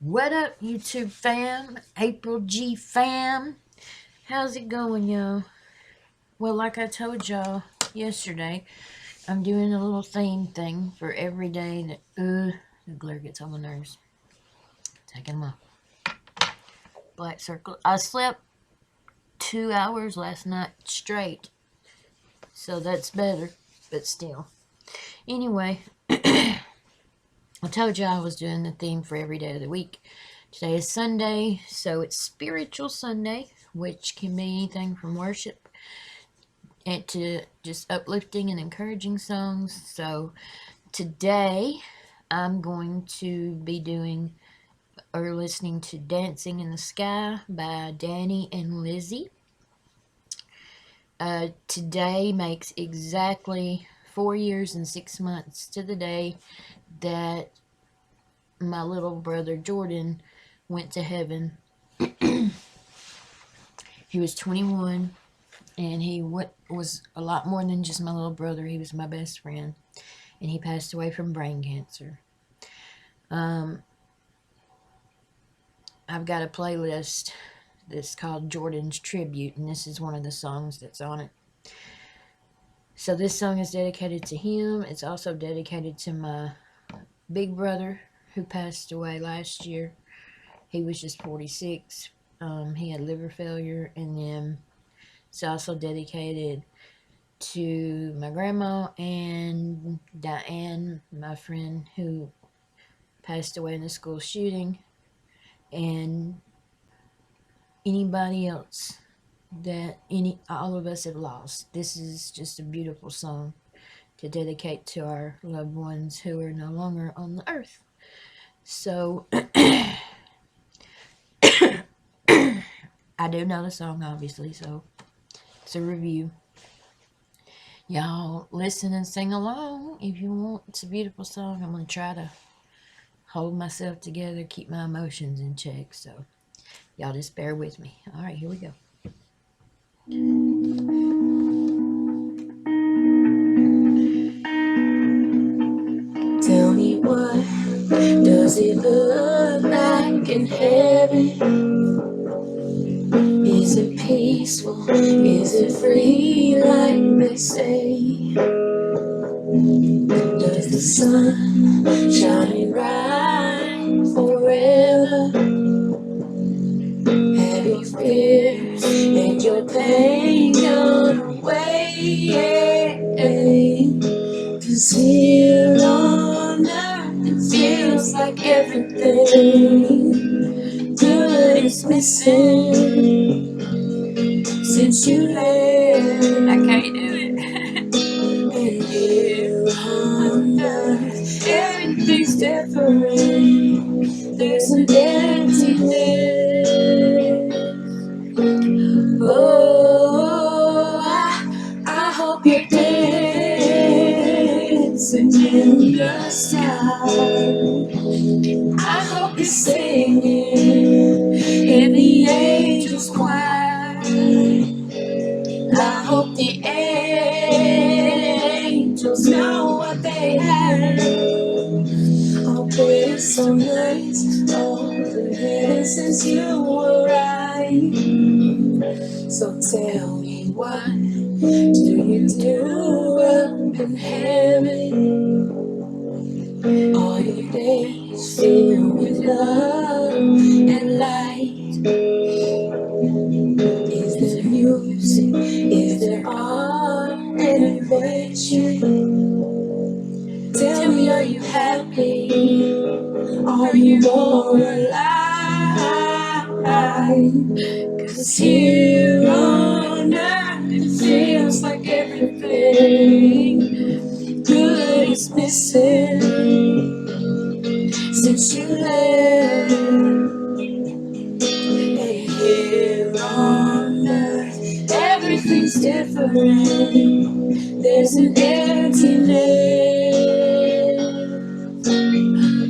What up, YouTube fam? April G fam? How's it going, y'all? Well, like I told y'all yesterday, I'm doing a little theme thing for every day that, the glare gets on my nerves. Taking them off. Black circle. I slept 2 hours last night straight, so that's better, but still. Anyway, I told you I was doing the theme for every day of the week. Today is Sunday, so it's Spiritual Sunday, which can be anything from worship and to just uplifting and encouraging songs. So today I'm going to be doing or listening to Dancing in the Sky by Dani and Lizzy. Today makes exactly 4 years and 6 months to the day that my little brother Jordan went to heaven. He was 21, and he was a lot more than just my little brother. He was my best friend, and he passed away from brain cancer. I've got a playlist that's called Jordan's Tribute, and this is one of the songs that's on it. So this song is dedicated to him. It's also dedicated to my big brother who passed away last year. He was just 46. He had liver failure, and then it's also dedicated to my grandma and Diane, my friend who passed away in the school shooting, and anybody else that all of us have lost. This is just a beautiful song to dedicate to our loved ones who are no longer on the earth. So I do know the song, obviously, so it's a review. Y'all listen and sing along if you want. It's a beautiful song. I'm going to try to hold myself together, keep my emotions in check, so y'all just bear with me. All right, here we go. Tell me, what does it look like in heaven? Is it peaceful? Is it free like they say? Does the sun shine bright forever? Have your fears and your pain gone away? 'Cause here on earth it feels like everything good is missing since you left. I can't do it. And here on earth everything's different. There's an emptiness. Oh, I hope you're dancing in the sky. I hope you're singing in the angels' choir. I hope the angels know what they have. Oh, pretty so nice. Oh, the heaven since you arrived. So tell me, what do you do up in heaven? All your days filled with love and light. Is there music? Is there art and adventure? Tell me, are you happy? Are you more alive? 'Cause here on earth it feels like everything good is missing since you left. And here on earth everything's different. There's an emptiness.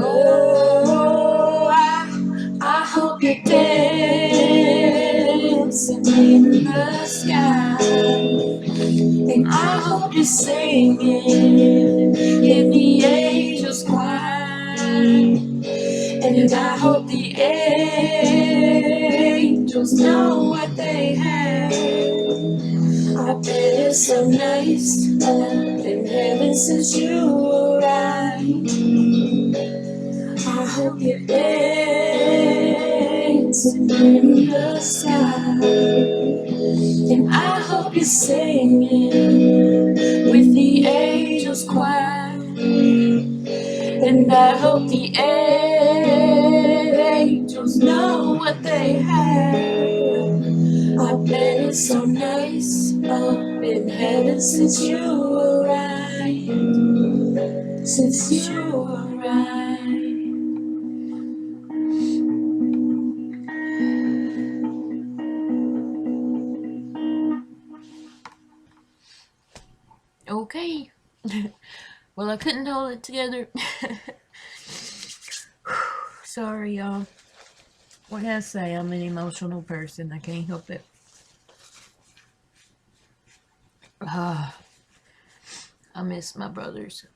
Oh, I hope you're dancing in the sky. And I hope you're singing in the angels' choir. And I hope the angels know what they have. I bet it's so nice up in heaven since you arrived. I hope it ends in the sky. And I hope you're singing with the angels choir. And I hope the angels know what they have. I bet it's so nice up in heaven since you arrived. Since you arrived. Okay. Well, I couldn't hold it together. Sorry, y'all. What can I say? I'm an emotional person. I can't help it. I miss my brothers.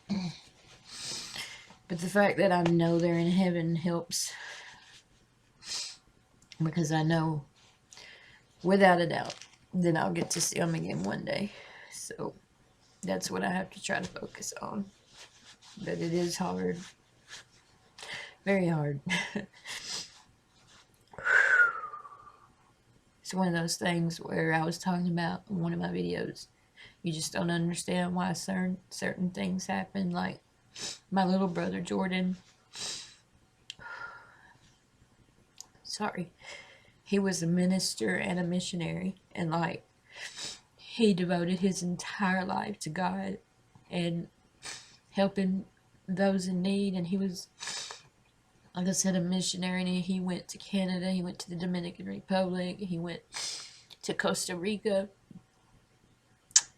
But the fact that I know they're in heaven helps. Because I know, without a doubt, then I'll get to see them again one day. So that's what I have to try to focus on. But it is hard. Very hard. It's one of those things where I was talking about in one of my videos. You just don't understand why certain things happen. Like my little brother Jordan. Sorry. He was a minister and a missionary. And like he devoted his entire life to God and helping those in need. And he was, like I said, a missionary. And he went to Canada. He went to the Dominican Republic. He went to Costa Rica.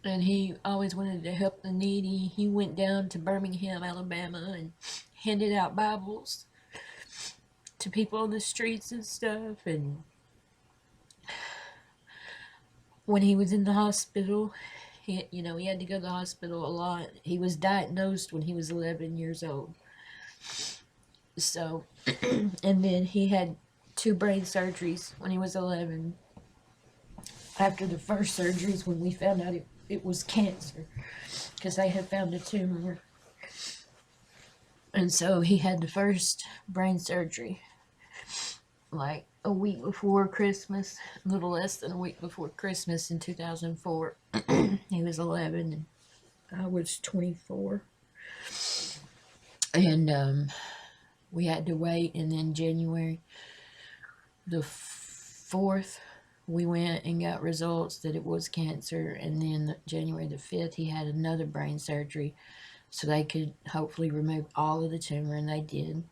And he always wanted to help the needy. He went down to Birmingham, Alabama, and handed out Bibles to people on the streets and stuff. And when he was in the hospital, he had to go to the hospital a lot. He was diagnosed when he was 11 years old. So, and then he had 2 brain surgeries when he was 11. After the first surgeries, when we found out it was cancer, because they had found a tumor. And so he had the first brain surgery like a week before Christmas, a little less than a week before Christmas in 2004. He was 11 and I was 24. And we had to wait, and then January the 4th, we went and got results that it was cancer, and then January the 5th, he had another brain surgery so they could hopefully remove all of the tumor, and they did.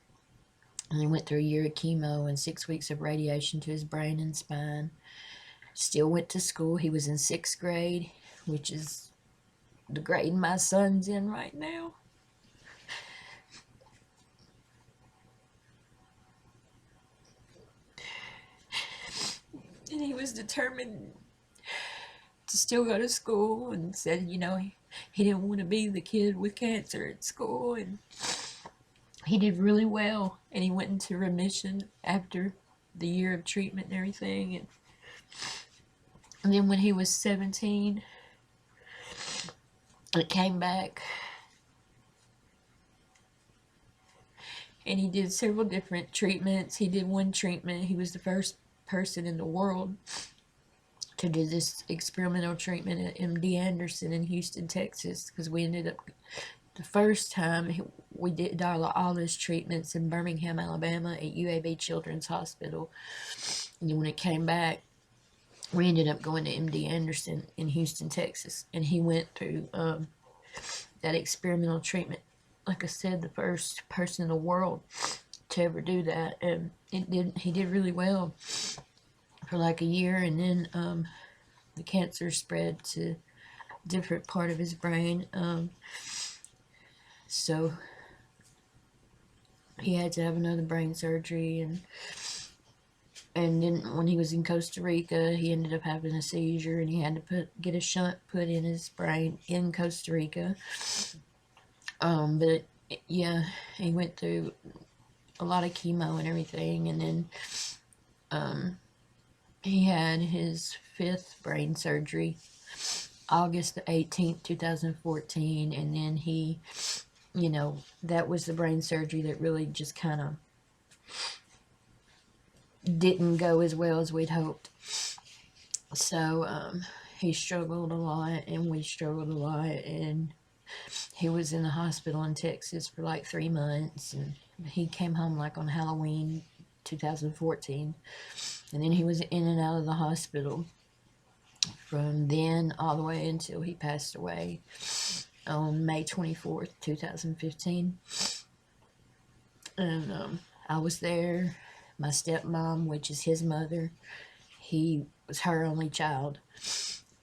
And he went through a year of chemo and 6 weeks of radiation to his brain and spine. Still went to school. He was in 6th grade, which is the grade my son's in right now. And he was determined to still go to school, and said, he didn't want to be the kid with cancer at school. And he did really well, and he went into remission after the year of treatment and everything. And then when he was 17, it came back, and he did several different treatments. He did one treatment. He was the first person in the world to do this experimental treatment at MD Anderson in Houston, Texas, because we ended up, the first time we did all those treatments in Birmingham, Alabama at UAB Children's Hospital. And then when it came back, we ended up going to MD Anderson in Houston, Texas, and he went through that experimental treatment. Like I said, the first person in the world to ever do that, and he did really well for like a year, and then the cancer spread to a different part of his brain, so he had to have another brain surgery, and then when he was in Costa Rica, he ended up having a seizure, and he had to get a shunt put in his brain in Costa Rica. But yeah, he went through a lot of chemo and everything, and then he had his 5th brain surgery August the 18th, 2014, and then he, you know, that was the brain surgery that really just kind of didn't go as well as we'd hoped. So he struggled a lot, and we struggled a lot, and he was in the hospital in Texas for like 3 months, and he came home like on Halloween 2014, and then he was in and out of the hospital from then all the way until he passed away on May 24th, 2015. And I was there. My stepmom, which is his mother, he was her only child,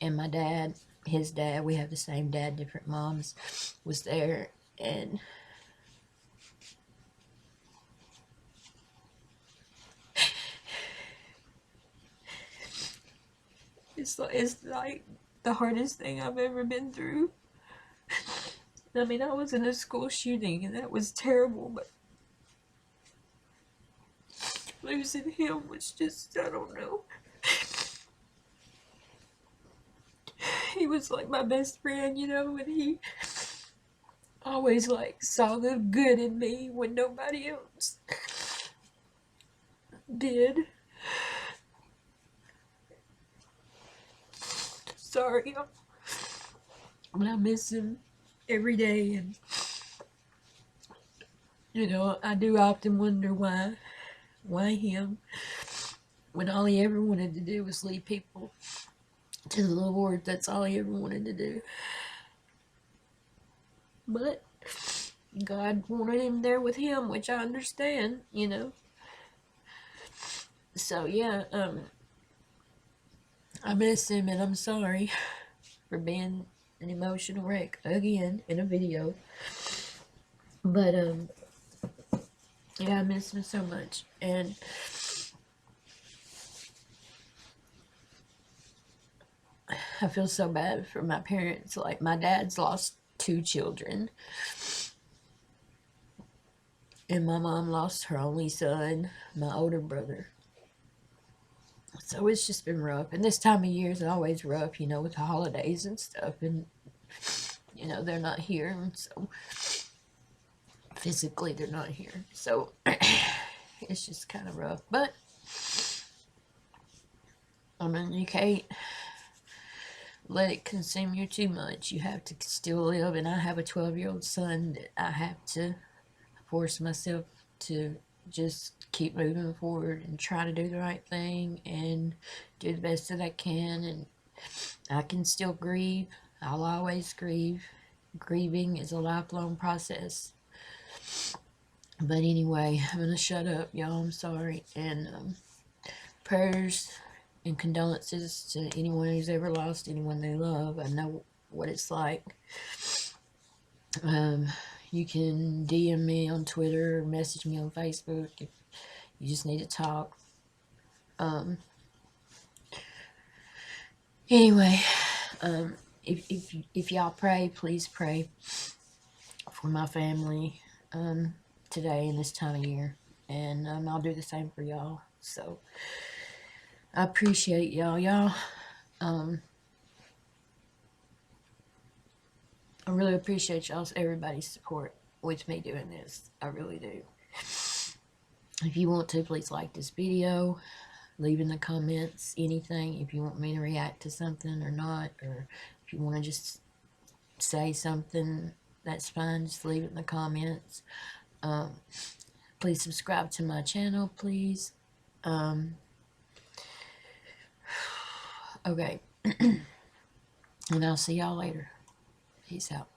and my dad, his dad, we have the same dad, different moms, was there. And it's like the hardest thing I've ever been through. I mean, I was in a school shooting, and that was terrible, but losing him was just, I don't know. He was like my best friend, you know, and he always like saw the good in me when nobody else did. Sorry, but I miss him every day, and you know, I do often wonder why him, when all he ever wanted to do was lead people to the Lord. That's all he ever wanted to do. But God wanted him there with him, which I understand, you know. So yeah, I miss him, and I'm sorry for being an emotional wreck again in a video. But yeah, I miss him so much, and I feel so bad for my parents. Like, my dad's lost 2 children, and my mom lost her only son, my older brother. So it's just been rough, and this time of year is always rough, you know, with the holidays and stuff, and you know, they're not here, and so physically they're not here, so it's just kind of rough. But I mean, you can't let it consume you too much. You have to still live, and I have a 12-year-old son that I have to force myself to just keep moving forward and try to do the right thing and do the best that I can. And I can still grieve. I'll always grieve. Grieving is a lifelong process. But anyway, I'm gonna shut up, y'all. I'm sorry. And prayers and condolences to anyone who's ever lost anyone they love. I know what it's like. You can DM me on Twitter or message me on Facebook if you just need to talk. Anyway, if y'all pray, please pray for my family today and this time of year, and I'll do the same for y'all. So I appreciate y'all. I really appreciate everybody's support with me doing this. I really do. If you want to, please like this video. Leave in the comments anything. If you want me to react to something or not, or if you want to just say something, that's fine. Just leave it in the comments. Please subscribe to my channel, please. Okay. And I'll see y'all later. Peace out.